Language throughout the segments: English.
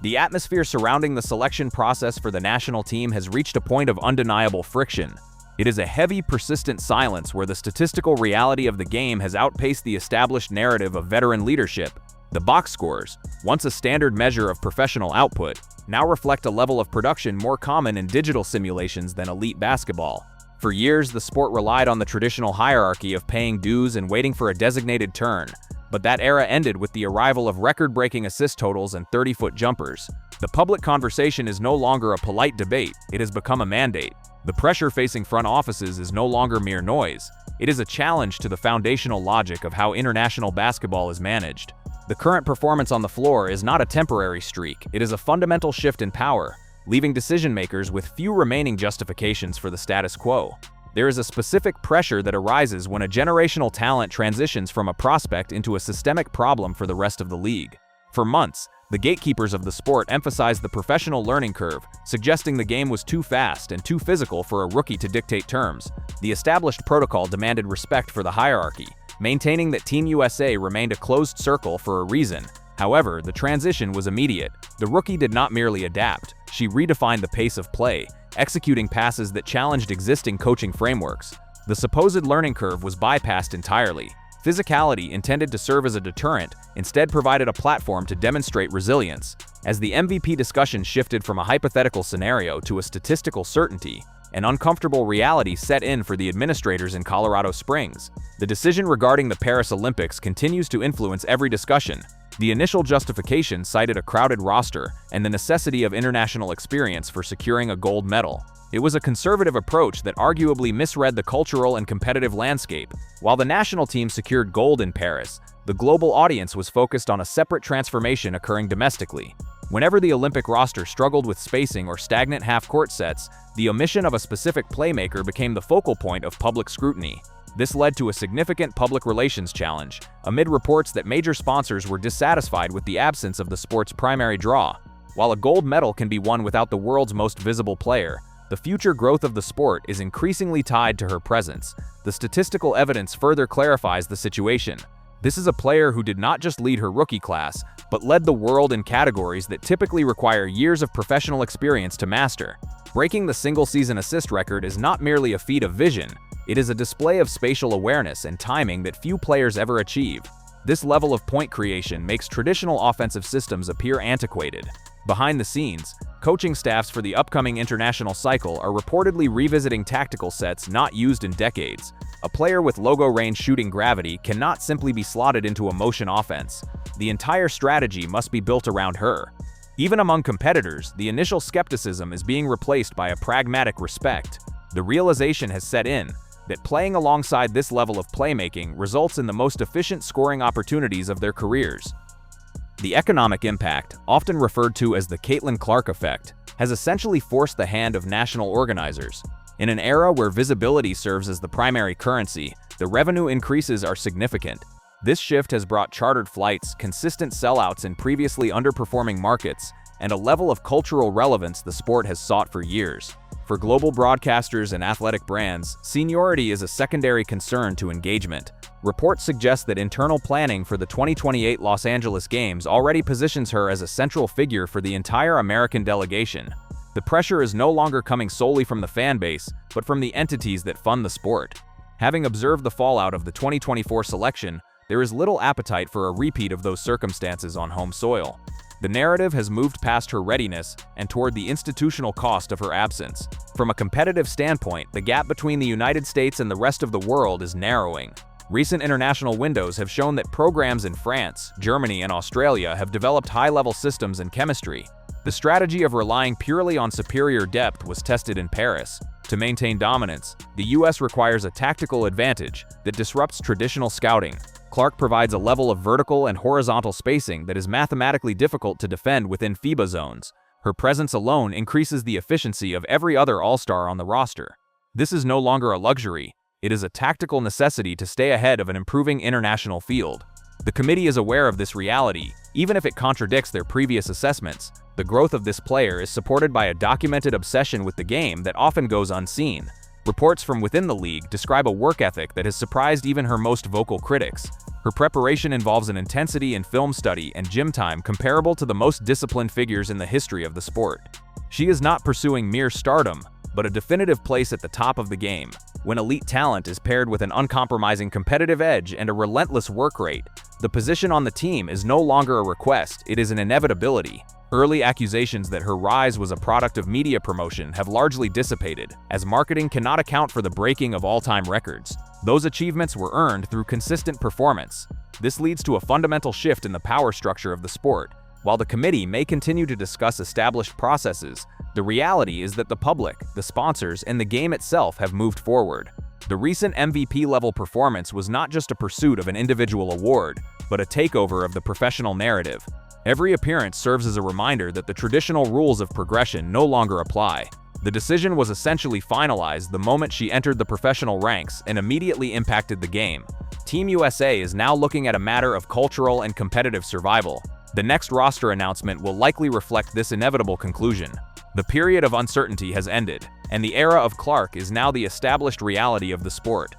The atmosphere surrounding the selection process for the national team has reached a point of undeniable friction. It is a heavy, persistent silence where the statistical reality of the game has outpaced the established narrative of veteran leadership. The box scores, once a standard measure of professional output, now reflect a level of production more common in digital simulations than elite basketball. For years, the sport relied on the traditional hierarchy of paying dues and waiting for a designated turn, but that era ended with the arrival of record-breaking assist totals and 30-foot jumpers. The public conversation is no longer a polite debate, it has become a mandate. The pressure facing front offices is no longer mere noise. It is a challenge to the foundational logic of how international basketball is managed. The current performance on the floor is not a temporary streak, it is a fundamental shift in power, leaving decision-makers with few remaining justifications for the status quo. There is a specific pressure that arises when a generational talent transitions from a prospect into a systemic problem for the rest of the league. For months, the gatekeepers of the sport emphasized the professional learning curve, suggesting the game was too fast and too physical for a rookie to dictate terms. The established protocol demanded respect for the hierarchy, maintaining that Team USA remained a closed circle for a reason. However, the transition was immediate. The rookie did not merely adapt, she redefined the pace of play, executing passes that challenged existing coaching frameworks. The supposed learning curve was bypassed entirely. Physicality, intended to serve as a deterrent, instead provided a platform to demonstrate resilience. As the MVP discussion shifted from a hypothetical scenario to a statistical certainty, an uncomfortable reality set in for the administrators in Colorado Springs. The decision regarding the Paris Olympics continues to influence every discussion. The initial justification cited a crowded roster and the necessity of international experience for securing a gold medal. It was a conservative approach that arguably misread the cultural and competitive landscape. While the national team secured gold in Paris, the global audience was focused on a separate transformation occurring domestically. Whenever the Olympic roster struggled with spacing or stagnant half-court sets, the omission of a specific playmaker became the focal point of public scrutiny. This led to a significant public relations challenge, amid reports that major sponsors were dissatisfied with the absence of the sport's primary draw. While a gold medal can be won without the world's most visible player, the future growth of the sport is increasingly tied to her presence. The statistical evidence further clarifies the situation. This is a player who did not just lead her rookie class, but led the world in categories that typically require years of professional experience to master. Breaking the single-season assist record is not merely a feat of vision, it is a display of spatial awareness and timing that few players ever achieve. This level of point creation makes traditional offensive systems appear antiquated. Behind the scenes, coaching staffs for the upcoming international cycle are reportedly revisiting tactical sets not used in decades. A player with logo-range shooting gravity cannot simply be slotted into a motion offense. The entire strategy must be built around her. Even among competitors, the initial skepticism is being replaced by a pragmatic respect. The realization has set in that playing alongside this level of playmaking results in the most efficient scoring opportunities of their careers. The economic impact, often referred to as the Caitlin Clark effect, has essentially forced the hand of national organizers. In an era where visibility serves as the primary currency, the revenue increases are significant. This shift has brought chartered flights, consistent sellouts in previously underperforming markets, and a level of cultural relevance the sport has sought for years. For global broadcasters and athletic brands, seniority is a secondary concern to engagement. Reports suggest that internal planning for the 2028 Los Angeles Games already positions her as a central figure for the entire American delegation. The pressure is no longer coming solely from the fan base, but from the entities that fund the sport. Having observed the fallout of the 2024 selection, there is little appetite for a repeat of those circumstances on home soil. The narrative has moved past her readiness and toward the institutional cost of her absence. From a competitive standpoint, the gap between the United States and the rest of the world is narrowing. Recent international windows have shown that programs in France, Germany, and Australia have developed high-level systems and chemistry. The strategy of relying purely on superior depth was tested in Paris. To maintain dominance, the US requires a tactical advantage that disrupts traditional scouting. Clark provides a level of vertical and horizontal spacing that is mathematically difficult to defend within FIBA zones. Her presence alone increases the efficiency of every other All-Star on the roster. This is no longer a luxury, it is a tactical necessity to stay ahead of an improving international field. The committee is aware of this reality, even if it contradicts their previous assessments. The growth of this player is supported by a documented obsession with the game that often goes unseen. Reports from within the league describe a work ethic that has surprised even her most vocal critics. Her preparation involves an intensity in film study and gym time comparable to the most disciplined figures in the history of the sport. She is not pursuing mere stardom, but a definitive place at the top of the game. When elite talent is paired with an uncompromising competitive edge and a relentless work rate, the position on the team is no longer a request, it is an inevitability. Early accusations that her rise was a product of media promotion have largely dissipated, as marketing cannot account for the breaking of all-time records. Those achievements were earned through consistent performance. This leads to a fundamental shift in the power structure of the sport. While the committee may continue to discuss established processes, the reality is that the public, the sponsors, and the game itself have moved forward. The recent MVP-level performance was not just a pursuit of an individual award, but a takeover of the professional narrative. Every appearance serves as a reminder that the traditional rules of progression no longer apply. The decision was essentially finalized the moment she entered the professional ranks and immediately impacted the game. Team USA is now looking at a matter of cultural and competitive survival. The next roster announcement will likely reflect this inevitable conclusion. The period of uncertainty has ended, and the era of Clark is now the established reality of the sport.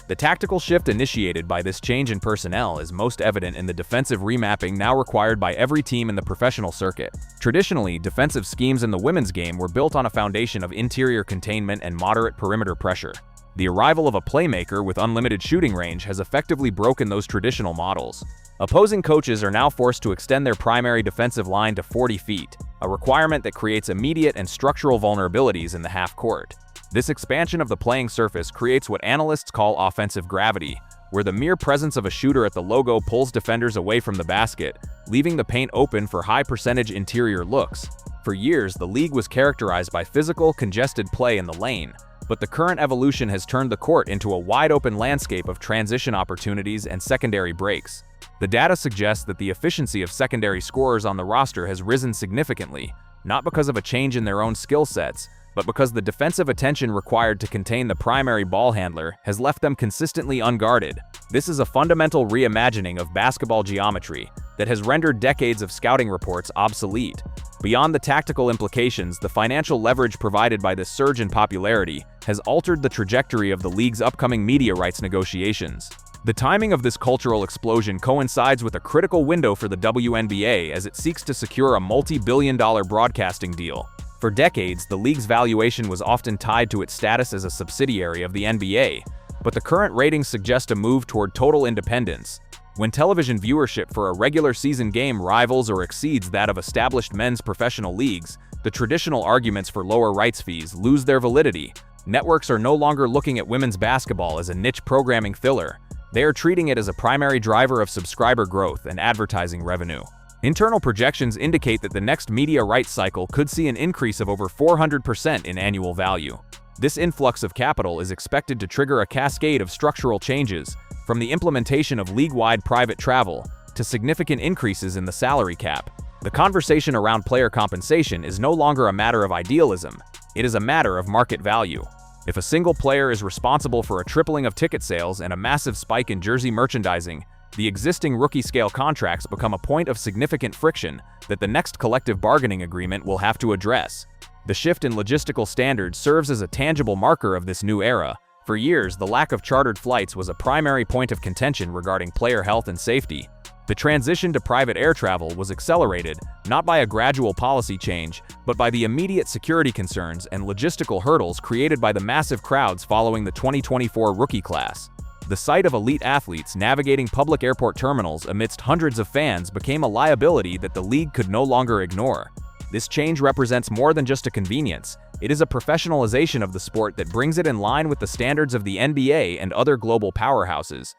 The tactical shift initiated by this change in personnel is most evident in the defensive remapping now required by every team in the professional circuit. Traditionally, defensive schemes in the women's game were built on a foundation of interior containment and moderate perimeter pressure. The arrival of a playmaker with unlimited shooting range has effectively broken those traditional models. Opposing coaches are now forced to extend their primary defensive line to 40 feet, a requirement that creates immediate and structural vulnerabilities in the half-court. This expansion of the playing surface creates what analysts call offensive gravity, where the mere presence of a shooter at the logo pulls defenders away from the basket, leaving the paint open for high-percentage interior looks. For years, the league was characterized by physical, congested play in the lane, but the current evolution has turned the court into a wide-open landscape of transition opportunities and secondary breaks. The data suggests that the efficiency of secondary scorers on the roster has risen significantly, not because of a change in their own skill sets, but because the defensive attention required to contain the primary ball handler has left them consistently unguarded. This is a fundamental reimagining of basketball geometry that has rendered decades of scouting reports obsolete. Beyond the tactical implications, the financial leverage provided by this surge in popularity has altered the trajectory of the league's upcoming media rights negotiations. The timing of this cultural explosion coincides with a critical window for the WNBA as it seeks to secure a multi-billion-dollar broadcasting deal. For decades, the league's valuation was often tied to its status as a subsidiary of the NBA, but the current ratings suggest a move toward total independence. When television viewership for a regular season game rivals or exceeds that of established men's professional leagues, the traditional arguments for lower rights fees lose their validity. Networks are no longer looking at women's basketball as a niche programming filler. They are treating it as a primary driver of subscriber growth and advertising revenue. Internal projections indicate that the next media rights cycle could see an increase of over 400% in annual value. This influx of capital is expected to trigger a cascade of structural changes, from the implementation of league-wide private travel to significant increases in the salary cap. The conversation around player compensation is no longer a matter of idealism, it is a matter of market value. If a single player is responsible for a tripling of ticket sales and a massive spike in jersey merchandising, the existing rookie-scale contracts become a point of significant friction that the next collective bargaining agreement will have to address. The shift in logistical standards serves as a tangible marker of this new era. For years, the lack of chartered flights was a primary point of contention regarding player health and safety. The transition to private air travel was accelerated, not by a gradual policy change, but by the immediate security concerns and logistical hurdles created by the massive crowds following the 2024 rookie class. The sight of elite athletes navigating public airport terminals amidst hundreds of fans became a liability that the league could no longer ignore. This change represents more than just a convenience. It is a professionalization of the sport that brings it in line with the standards of the NBA and other global powerhouses.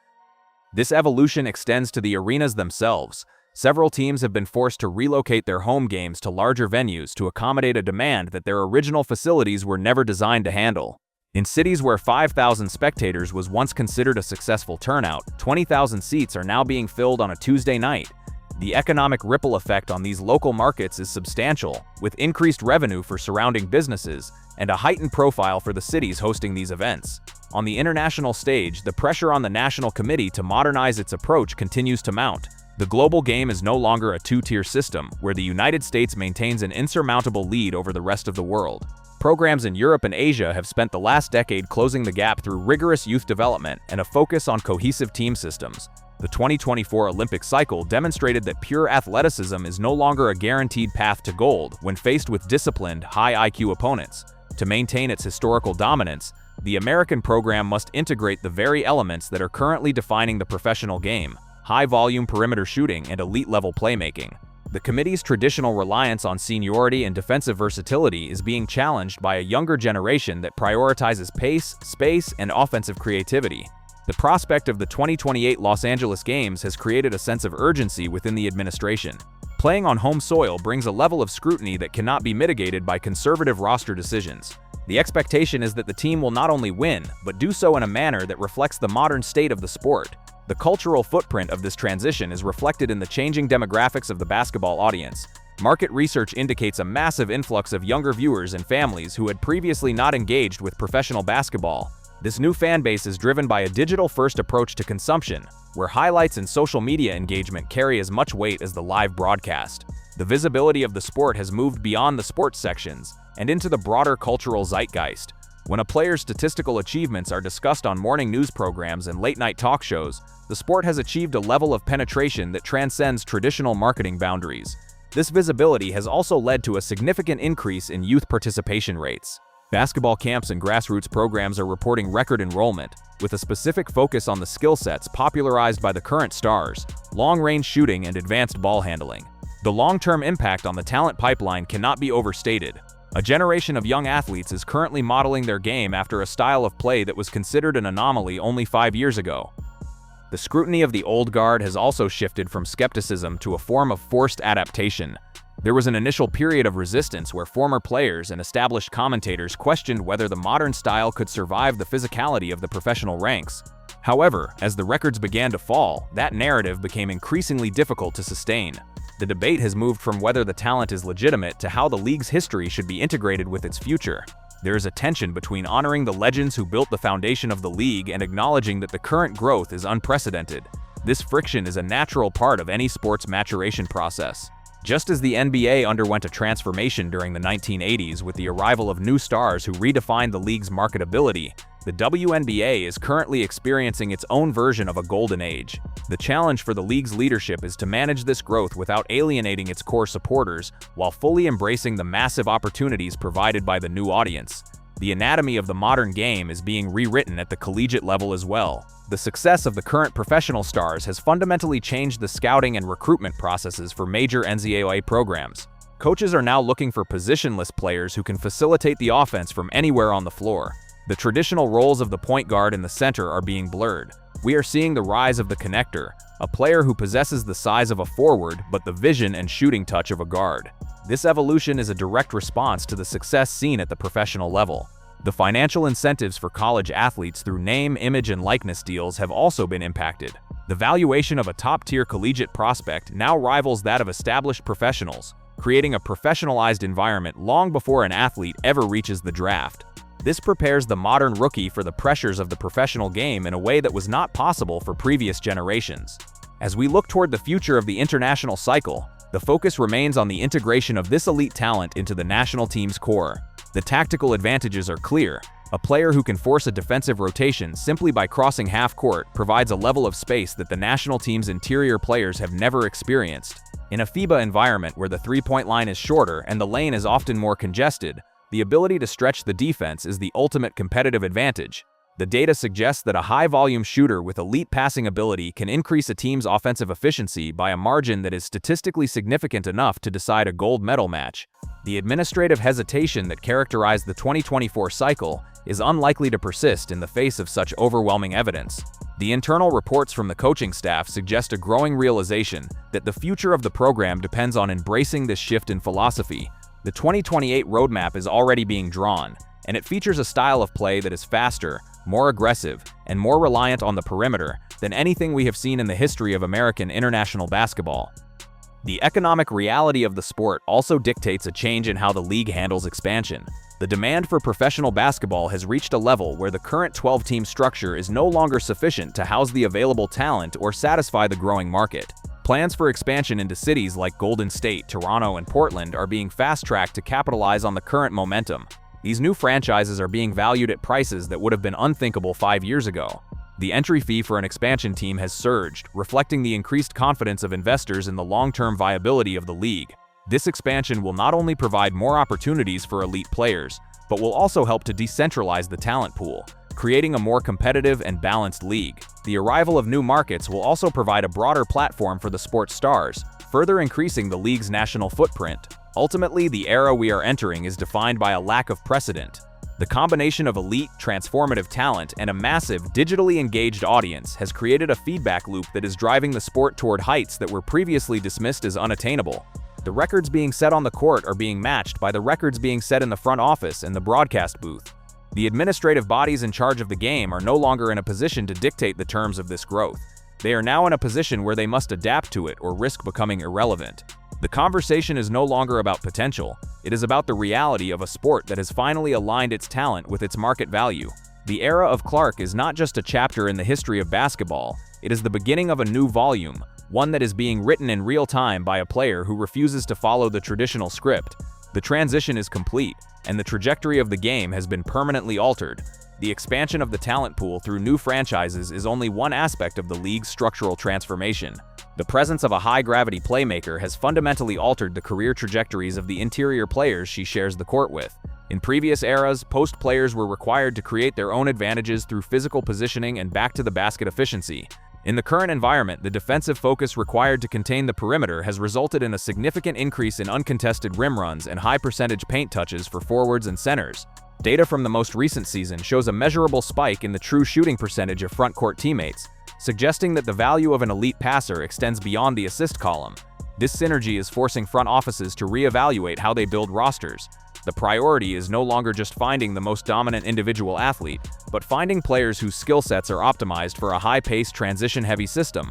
This evolution extends to the arenas themselves. Several teams have been forced to relocate their home games to larger venues to accommodate a demand that their original facilities were never designed to handle. In cities where 5,000 spectators was once considered a successful turnout, 20,000 seats are now being filled on a Tuesday night. The economic ripple effect on these local markets is substantial, with increased revenue for surrounding businesses and a heightened profile for the cities hosting these events. On the international stage, the pressure on the national committee to modernize its approach continues to mount. The global game is no longer a two-tier system, where the United States maintains an insurmountable lead over the rest of the world. Programs in Europe and Asia have spent the last decade closing the gap through rigorous youth development and a focus on cohesive team systems. The 2024 Olympic cycle demonstrated that pure athleticism is no longer a guaranteed path to gold when faced with disciplined, high IQ opponents. To maintain its historical dominance, the American program must integrate the very elements that are currently defining the professional game: high-volume perimeter shooting and elite-level playmaking. The committee's traditional reliance on seniority and defensive versatility is being challenged by a younger generation that prioritizes pace, space, and offensive creativity. The prospect of the 2028 Los Angeles Games has created a sense of urgency within the administration. Playing on home soil brings a level of scrutiny that cannot be mitigated by conservative roster decisions. The expectation is that the team will not only win, but do so in a manner that reflects the modern state of the sport. The cultural footprint of this transition is reflected in the changing demographics of the basketball audience. Market research indicates a massive influx of younger viewers and families who had previously not engaged with professional basketball. This new fan base is driven by a digital-first approach to consumption, where highlights and social media engagement carry as much weight as the live broadcast. The visibility of the sport has moved beyond the sports sections and into the broader cultural zeitgeist. When a player's statistical achievements are discussed on morning news programs and late-night talk shows, the sport has achieved a level of penetration that transcends traditional marketing boundaries. This visibility has also led to a significant increase in youth participation rates. Basketball camps and grassroots programs are reporting record enrollment, with a specific focus on the skill sets popularized by the current stars: long-range shooting and advanced ball handling. The long-term impact on the talent pipeline cannot be overstated. A generation of young athletes is currently modeling their game after a style of play that was considered an anomaly only 5 years ago. The scrutiny of the old guard has also shifted from skepticism to a form of forced adaptation. There was an initial period of resistance where former players and established commentators questioned whether the modern style could survive the physicality of the professional ranks. However, as the records began to fall, that narrative became increasingly difficult to sustain. The debate has moved from whether the talent is legitimate to how the league's history should be integrated with its future. There is a tension between honoring the legends who built the foundation of the league and acknowledging that the current growth is unprecedented. This friction is a natural part of any sport's maturation process. Just as the NBA underwent a transformation during the 1980s with the arrival of new stars who redefined the league's marketability, the WNBA is currently experiencing its own version of a golden age. The challenge for the league's leadership is to manage this growth without alienating its core supporters, while fully embracing the massive opportunities provided by the new audience. The anatomy of the modern game is being rewritten at the collegiate level as well. The success of the current professional stars has fundamentally changed the scouting and recruitment processes for major NCAA programs. Coaches are now looking for positionless players who can facilitate the offense from anywhere on the floor. The traditional roles of the point guard and the center are being blurred. We are seeing the rise of the connector, a player who possesses the size of a forward but the vision and shooting touch of a guard. This evolution is a direct response to the success seen at the professional level. The financial incentives for college athletes through name, image, and likeness deals have also been impacted. The valuation of a top-tier collegiate prospect now rivals that of established professionals, creating a professionalized environment long before an athlete ever reaches the draft. This prepares the modern rookie for the pressures of the professional game in a way that was not possible for previous generations. As we look toward the future of the international cycle, the focus remains on the integration of this elite talent into the national team's core. The tactical advantages are clear. A player who can force a defensive rotation simply by crossing half court provides a level of space that the national team's interior players have never experienced. In a FIBA environment where the three-point line is shorter and the lane is often more congested, the ability to stretch the defense is the ultimate competitive advantage. The data suggests that a high-volume shooter with elite passing ability can increase a team's offensive efficiency by a margin that is statistically significant enough to decide a gold medal match. The administrative hesitation that characterized the 2024 cycle is unlikely to persist in the face of such overwhelming evidence. The internal reports from the coaching staff suggest a growing realization that the future of the program depends on embracing this shift in philosophy. The 2028 roadmap is already being drawn, and it features a style of play that is faster, more aggressive, and more reliant on the perimeter than anything we have seen in the history of American international basketball. The economic reality of the sport also dictates a change in how the league handles expansion. The demand for professional basketball has reached a level where the current 12-team structure is no longer sufficient to house the available talent or satisfy the growing market. Plans for expansion into cities like Golden State, Toronto, and Portland are being fast-tracked to capitalize on the current momentum. These new franchises are being valued at prices that would have been unthinkable 5 years ago. The entry fee for an expansion team has surged, reflecting the increased confidence of investors in the long-term viability of the league. This expansion will not only provide more opportunities for elite players, but will also help to decentralize the talent pool, creating a more competitive and balanced league. The arrival of new markets will also provide a broader platform for the sport's stars, further increasing the league's national footprint. Ultimately, the era we are entering is defined by a lack of precedent. The combination of elite, transformative talent and a massive, digitally engaged audience has created a feedback loop that is driving the sport toward heights that were previously dismissed as unattainable. The records being set on the court are being matched by the records being set in the front office and the broadcast booth. The administrative bodies in charge of the game are no longer in a position to dictate the terms of this growth. They are now in a position where they must adapt to it or risk becoming irrelevant. The conversation is no longer about potential, it is about the reality of a sport that has finally aligned its talent with its market value. The era of Clark is not just a chapter in the history of basketball, it is the beginning of a new volume, one that is being written in real time by a player who refuses to follow the traditional script. The transition is complete, and the trajectory of the game has been permanently altered. The expansion of the talent pool through new franchises is only one aspect of the league's structural transformation. The presence of a high-gravity playmaker has fundamentally altered the career trajectories of the interior players she shares the court with. In previous eras, post players were required to create their own advantages through physical positioning and back-to-the-basket efficiency. In the current environment, the defensive focus required to contain the perimeter has resulted in a significant increase in uncontested rim runs and high-percentage paint touches for forwards and centers. Data from the most recent season shows a measurable spike in the true shooting percentage of front-court teammates, suggesting that the value of an elite passer extends beyond the assist column. This synergy is forcing front offices to reevaluate how they build rosters. The priority is no longer just finding the most dominant individual athlete, but finding players whose skill sets are optimized for a high-paced, transition-heavy system.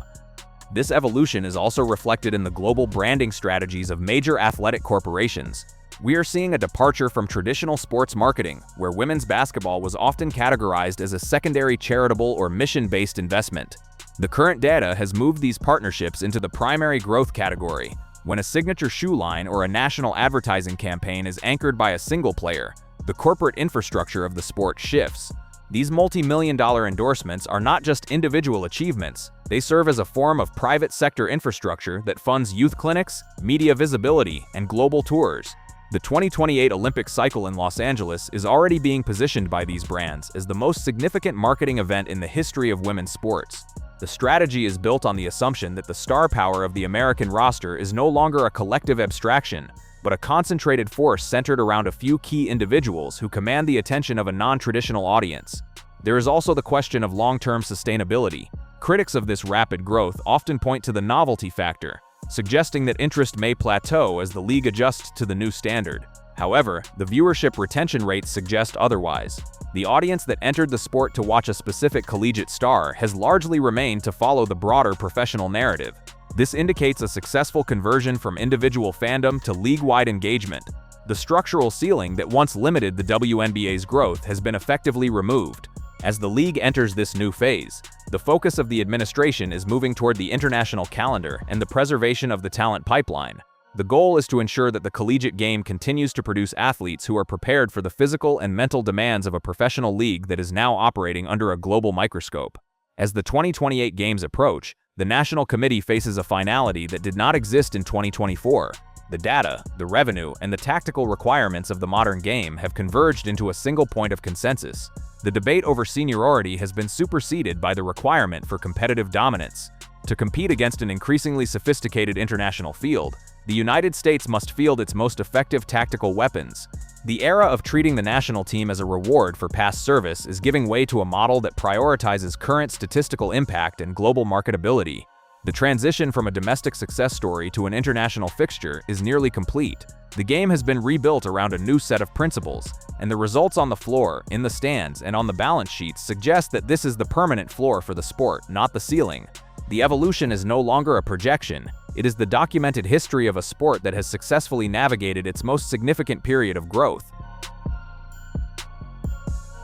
This evolution is also reflected in the global branding strategies of major athletic corporations. We are seeing a departure from traditional sports marketing, where women's basketball was often categorized as a secondary charitable or mission-based investment. The current data has moved these partnerships into the primary growth category. When a signature shoe line or a national advertising campaign is anchored by a single player, the corporate infrastructure of the sport shifts. These multi-million-dollar endorsements are not just individual achievements, they serve as a form of private sector infrastructure that funds youth clinics, media visibility, and global tours. The 2028 Olympic cycle in Los Angeles is already being positioned by these brands as the most significant marketing event in the history of women's sports. The strategy is built on the assumption that the star power of the American roster is no longer a collective abstraction, but a concentrated force centered around a few key individuals who command the attention of a non-traditional audience. There is also the question of long-term sustainability. Critics of this rapid growth often point to the novelty factor, suggesting that interest may plateau as the league adjusts to the new standard. However, the viewership retention rates suggest otherwise. The audience that entered the sport to watch a specific collegiate star has largely remained to follow the broader professional narrative. This indicates a successful conversion from individual fandom to league-wide engagement. The structural ceiling that once limited the WNBA's growth has been effectively removed. As the league enters this new phase, the focus of the administration is moving toward the international calendar and the preservation of the talent pipeline. The goal is to ensure that the collegiate game continues to produce athletes who are prepared for the physical and mental demands of a professional league that is now operating under a global microscope. As the 2028 games approach, the National Committee faces a finality that did not exist in 2024. The data, the revenue, and the tactical requirements of the modern game have converged into a single point of consensus. The debate over seniority has been superseded by the requirement for competitive dominance. To compete against an increasingly sophisticated international field, the United States must field its most effective tactical weapons. The era of treating the national team as a reward for past service is giving way to a model that prioritizes current statistical impact and global marketability. The transition from a domestic success story to an international fixture is nearly complete. The game has been rebuilt around a new set of principles, and the results on the floor, in the stands, and on the balance sheets suggest that this is the permanent floor for the sport, not the ceiling. The evolution is no longer a projection, it is the documented history of a sport that has successfully navigated its most significant period of growth.